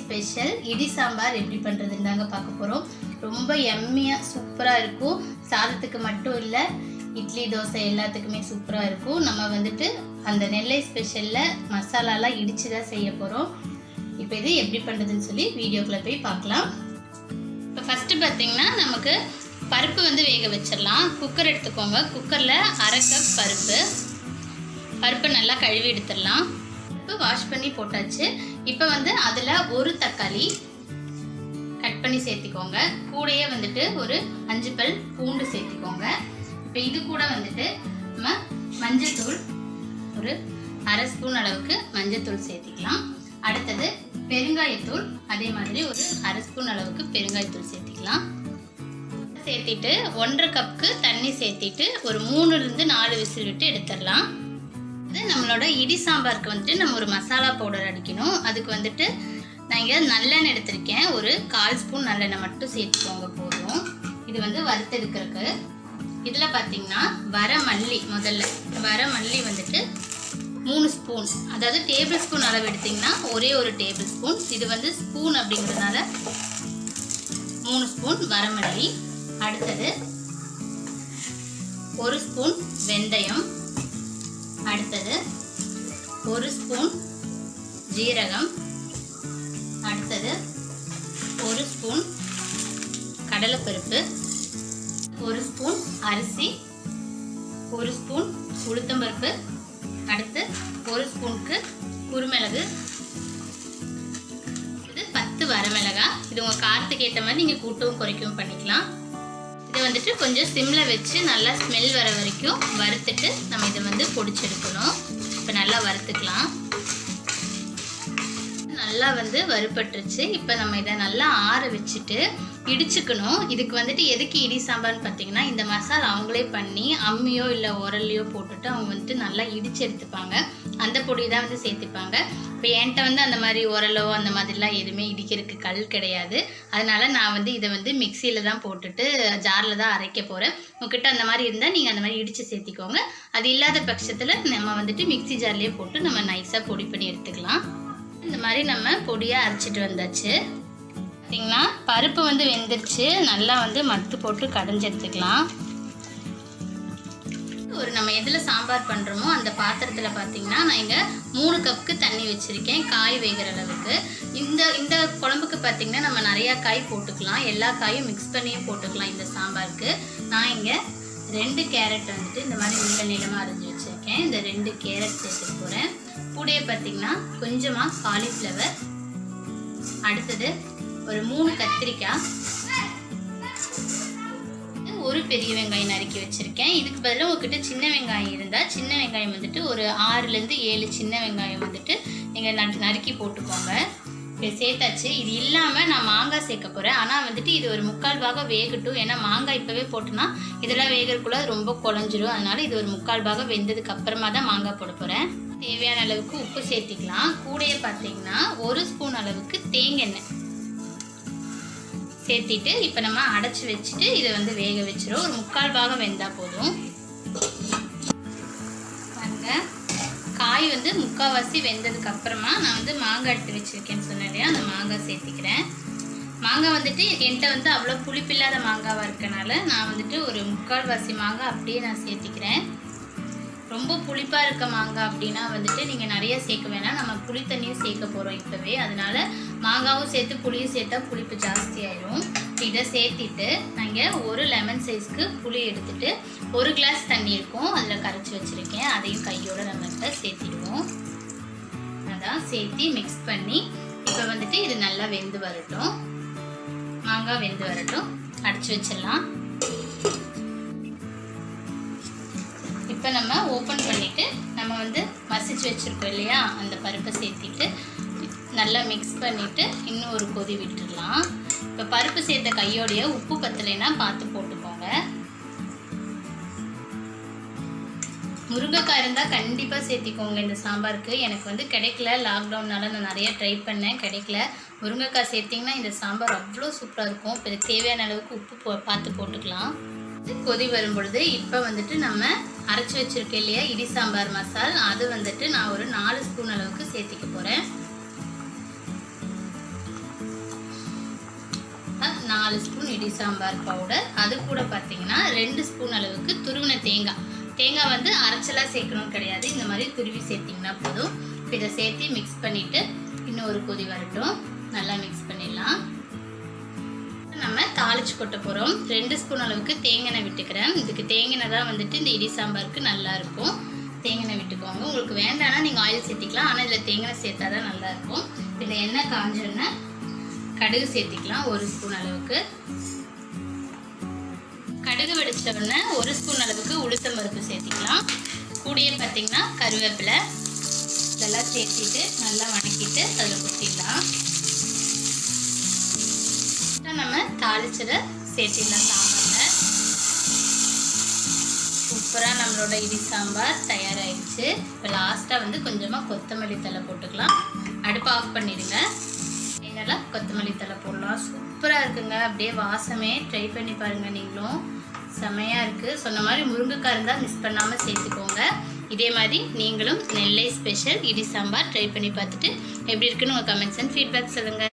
Special இடி சாம்பார் எப்படி பண்ணுறதுன்னு தாங்க பார்க்க போகிறோம். ரொம்ப எம்மியாக சூப்பராக இருக்கும். சாதத்துக்கு மட்டும் இல்லை, இட்லி தோசை எல்லாத்துக்குமே சூப்பராக இருக்கும். நம்ம வந்துட்டு அந்த நெல்லை ஸ்பெஷலில் மசாலாலாம் இடித்து தான் செய்ய போகிறோம். இப்போ இது எப்படி பண்ணுறதுன்னு சொல்லி வீடியோக்குள்ளே போய் பார்க்கலாம். இப்போ ஃபஸ்ட்டு பார்த்திங்கன்னா நமக்கு பருப்பு வந்து வேக வச்சிடலாம். குக்கர் எடுத்துக்கோங்க. குக்கரில் 1/2 கப் பருப்பை நல்லா கழுவி எடுத்துடலாம். இப்போ வாஷ் பண்ணி போட்டாச்சு. இப்போ வந்து அதில் ஒரு தக்காளி கட் பண்ணி சேர்த்திக்கோங்க. கூடயே வந்துட்டு ஒரு 5 பல் பூண்டு சேர்த்திக்கோங்க. இப்போ இது கூட வந்துட்டு நம்ம மஞ்சத்தூள் ஒரு 1/2 ஸ்பூன் அளவுக்கு மஞ்சத்தூள் சேர்த்திக்கலாம். அடுத்தது பெருங்காயத்தூள், அதே மாதிரி ஒரு 1/2 ஸ்பூன் அளவுக்கு பெருங்காயத்தூள் சேர்த்திக்கலாம். சேர்த்திட்டு 1/2 கப்புக்கு தண்ணி சேர்த்திட்டு ஒரு 3-4 விசில் விட்டு எடுத்துடலாம். நம்மளோட இடி சாம்பாருக்கு வந்துட்டு நம்ம ஒரு மசாலா பவுடர் அடிக்கணும். அதுக்கு வந்துட்டு நான் இங்கே நல்லெண்ணெய் எடுத்திருக்கேன். ஒரு 1/4 ஸ்பூன் நல்லெண்ணெய் மட்டும் சேர்த்துக்கோங்க போதும். இது வந்து வறுத்தெடுக்கிறதுக்கு. இதில் பார்த்தீங்கன்னா முதல்ல வர மல்லி வந்துட்டு 3 ஸ்பூன், அதாவது டேபிள் ஸ்பூன் அளவு எடுத்திங்கன்னா ஒரே ஒரு டேபிள் ஸ்பூன். இது வந்து ஸ்பூன் அப்படிங்கிறதுனால 3 ஸ்பூன் வரமல்லி. அடுத்தது 1 ஸ்பூன் வெந்தயம். அடுத்தது 1 ஸ்பூன் ஜீரகம். அடுத்தது 1 ஸ்பூன் கடலைப்பருப்பு, 1 ஸ்பூன் அரிசி, 1 ஸ்பூன் உளுத்தம்பருப்பு. அடுத்து 1 ஸ்பூனுக்கு குருமிளகு. இது 10 வரமிளகாய். இது உங்கள் காரத்துக்கு ஏற்ற மாதிரி நீங்கள் கூட்டவும் குறைக்கவும் பண்ணிக்கலாம். இதை வந்துட்டு கொஞ்சம் சிம்மில் வச்சு நல்லா ஸ்மெல் வர வரைக்கும் வறுத்துட்டு நம்ம இதை வந்து பொடிச்செடுக்கணும். இப்போ நல்லா வறுத்துக்கலாம். நல்லா வந்து வறுபட்டுருச்சு. இப்போ நம்ம இதை நல்லா ஆற வச்சுட்டு இடிச்சுக்கணும். இதுக்கு வந்துட்டு எதுக்கு இடி சாம்பார்னு பார்த்தீங்கன்னா, இந்த மசாலா அவங்களே பண்ணி அம்மியோ இல்லை உரல்லையோ போட்டுட்டு அவங்க வந்துட்டு நல்லா இடிச்சு எடுத்துப்பாங்க. அந்த பொடி தான் வந்து சேர்த்துப்பாங்க. இப்போ என்கிட்ட வந்து அந்த மாதிரி உரலோ அந்த மாதிரிலாம் எதுவுமே இடிக்கிறதுக்கு கல் கிடையாது. அதனால நான் வந்து இதை வந்து மிக்சியில் தான் போட்டுட்டு ஜாரில் தான் அரைக்க போகிறேன். உங்ககிட்ட அந்த மாதிரி இருந்தால் நீங்கள் அந்த மாதிரி இடித்து சேர்த்திக்கோங்க. அது இல்லாத பட்சத்தில் நம்ம வந்துட்டு மிக்சி ஜார்லேயே போட்டு நம்ம நைஸாக பொடி பண்ணி எடுத்துக்கலாம். இந்த மாதிரி நம்ம பொடியாக அரைச்சிட்டு வந்தாச்சு. பார்த்திங்கன்னா பருப்பு வந்து வெந்துருச்சு. நல்லா வந்து மத்து போட்டு கடைஞ்சி எடுத்துக்கலாம். நம்ம எதில் சாம்பார் பண்ணுறோமோ அந்த பாத்திரத்தில் பார்த்திங்கன்னா நான் இங்கே 3 கப்புக்கு தண்ணி வச்சுருக்கேன், காய் வேகிற அளவுக்கு. இந்த குழம்புக்கு பார்த்திங்கன்னா நம்ம நிறையா காய் போட்டுக்கலாம். எல்லா காயும் மிக்ஸ் பண்ணியும் போட்டுக்கலாம் இந்த சாம்பாருக்கு. நான் இங்கே 2 கேரட் வந்துட்டு இந்த மாதிரி நீளமாக அரைஞ்சி வச்சுருக்கேன். இந்த 2 கேரட் சேர்த்துட்டு போகிறேன். கூடயே பார்த்திங்கன்னா கொஞ்சமாக காலிஃப்ளவர். அடுத்தது ஒரு 3 கத்திரிக்காய், ஒரு பெரிய வெங்காயம் நறுக்கி வச்சுருக்கேன். இதுக்கு பதிலாக உங்ககிட்ட சின்ன வெங்காயம் இருந்தால் சின்ன வெங்காயம் வந்துட்டு ஒரு 6-7 சின்ன வெங்காயம் வந்துட்டு நீங்கள் நறுக்கி போட்டுக்கோங்க. இப்போ சேர்த்தாச்சு. இது இல்லாமல் நான் மாங்காய் சேர்க்க போகிறேன். ஆனால் வந்துட்டு இது ஒரு 3/4 பாகம் வேகட்டும். ஏன்னா மாங்காய் இப்போவே போட்டோன்னா இதெல்லாம் வேகிறதுக்குள்ள ரொம்ப குழஞ்சிரும். அதனால் இது ஒரு 3/4 பாகம் வெந்ததுக்கு அப்புறமா தான் மாங்காய் போட போகிறேன். தேவையான அளவுக்கு உப்பு சேர்த்திக்கலாம். கூடயே பார்த்தீங்கன்னா 1 ஸ்பூன் அளவுக்கு தேங்காய் சேர்த்திட்டு இப்போ நம்ம அடைச்சி வச்சுட்டு இதை வந்து வேக வச்சிடும். ஒரு 3/4 பாகம் வெந்தால் போதும். பாருங்க, காய் வந்து 3/4வாசி வெந்ததுக்கு அப்புறமா நான் வந்து மாங்காய் எடுத்து வச்சுருக்கேன்னு சொன்னேன் இல்லையா, அந்த மாங்காய் சேர்த்திக்கிறேன். மாங்காய் வந்துட்டு என்கிட்ட வந்து அவ்வளோ புளிப்பில்லாத மாங்காவாக இருக்கனால நான் வந்துட்டு ஒரு 3/4வாசி மாங்காய் அப்படியே நான் சேர்த்திக்கிறேன். ரொம்ப புளிப்பாக இருக்க மாங்காய் அப்படின்னா வந்துட்டு நீங்கள் நிறைய சேர்க்க வேணாம். நம்ம புளி தண்ணியும் சேர்க்க போகிறோம் இப்போவே. அதனால் மாங்காவும் சேர்த்து புளியும் சேர்த்தா புளிப்பு ஜாஸ்தி ஆயிடும். இதை சேர்த்திட்டு நாங்கள் ஒரு லெமன் சைஸ்க்கு புளி எடுத்துகிட்டு 1 கிளாஸ் தண்ணி இருக்கும், அதில் கரைச்சி வச்சுருக்கேன். அதையும் கையோடு நம்ம இப்போ சேர்த்திடுவோம். அதான் சேர்த்தி மிக்ஸ் பண்ணி இப்போ வந்துட்டு இது நல்லா வெந்து வரட்டும். மாங்காய் வெந்து வரட்டும். அடைச்சி வச்சிடலாம். இப்போ நம்ம ஓப்பன் பண்ணிவிட்டு நம்ம வந்து மசிச்சு வச்சுருக்கோம் இல்லையா, அந்த பருப்பை சேர்த்திட்டு நல்லா மிக்ஸ் பண்ணிவிட்டு இன்னும் ஒரு கொதி விட்டுடலாம். இப்போ பருப்பு சேர்த்த கையோடைய உப்பு பத்தலைன்னா பார்த்து போட்டுக்கோங்க. முருங்கைக்காய் இருந்தால் கண்டிப்பாக சேர்த்திக்கோங்க இந்த சாம்பாருக்கு. எனக்கு வந்து கிடைக்கல, லாக்டவுன்னால நான் நிறைய ட்ரை பண்ணேன், கிடைக்கல. முருங்கைக்காய் சேர்த்திங்கன்னா இந்த சாம்பார் அவ்வளோ சூப்பராக இருக்கும். இப்போ தேவையான அளவுக்கு உப்பு பார்த்து போட்டுக்கலாம். கொதி வரும் பொழுது இப்போ வந்துட்டு நம்ம அரைச்சி வச்சுருக்கேன் இல்லையா இடி சாம்பார் மசால், அது வந்துட்டு நான் ஒரு 4 ஸ்பூன் அளவுக்கு சேர்த்திக்க போகிறேன். 4 ஸ்பூன் இடி சாம்பார் பவுடர், அது கூட பார்த்தீங்கன்னா 2 ஸ்பூன் அளவுக்கு துருவின தேங்காய். தேங்காய் வந்து அரைச்சலாக சேர்க்கணும்னு கிடையாது, இந்த மாதிரி துருவி சேர்த்திங்கன்னா போதும். இப்போ இதை சேர்த்து மிக்ஸ் பண்ணிவிட்டு இன்னும் ஒரு கொதி வரட்டும். நல்லா மிக்ஸ் பண்ணிடலாம். நம்ம தாளிச்சு கொட்ட போகிறோம். 2 ஸ்பூன் அளவுக்கு தேங்காய் விட்டுக்கிறேன். இதுக்கு தேங்காய் தான் வந்துட்டு இந்த இடி சாம்பாருக்கு நல்லாயிருக்கும். தேங்காய் விட்டுக்கோங்க. உங்களுக்கு வேண்டாம்னா நீங்கள் ஆயில் சேர்த்திக்கலாம், ஆனால் இதில் தேங்காய் சேர்த்தா தான் நல்லாயிருக்கும். இதில் எண்ணெய் காஞ்சோன்னா கடுகு சேர்த்திக்கலாம் 1 ஸ்பூன் அளவுக்கு. கடுகு வெடிச்ச உடனே 1 ஸ்பூன் அளவுக்கு உளுத்தம் பருப்பு சேர்த்திக்கலாம். கூடயே பார்த்திங்கன்னா கருவேப்பிலை இதெல்லாம் சேர்த்திட்டு நல்லா வணக்கிட்டு அதில் ஊற்றிடலாம். நம்ம தாளிச்சதை சேர்த்திடலாம் சாம்பாரில். சூப்பராக நம்மளோட இடி சாம்பார் தயாராகிடுச்சு. இப்போ லாஸ்ட்டாக வந்து கொஞ்சமாக கொத்தமல்லி தழை போட்டுக்கலாம். அடுப்பை ஆஃப் பண்ணிடுங்க. இதெல்லாம் கொத்தமல்லி தழை போடலாம். சூப்பராக இருக்குங்க. அப்படியே வாசமே. ட்ரை பண்ணி பாருங்கள் நீங்களும். செமையாக இருக்குது. சொன்ன மாதிரி முருங்கைக்காய் இருந்தால் மிஸ் பண்ணாமல் சேர்த்துக்கோங்க. இதே மாதிரி நீங்களும் நெல்லை ஸ்பெஷல் இடி சாம்பார் ட்ரை பண்ணி பார்த்துட்டு எப்படி இருக்குன்னு உங்கள் கமெண்ட்ஸ் அண்ட் ஃபீட்பேக் சொல்லுங்கள்.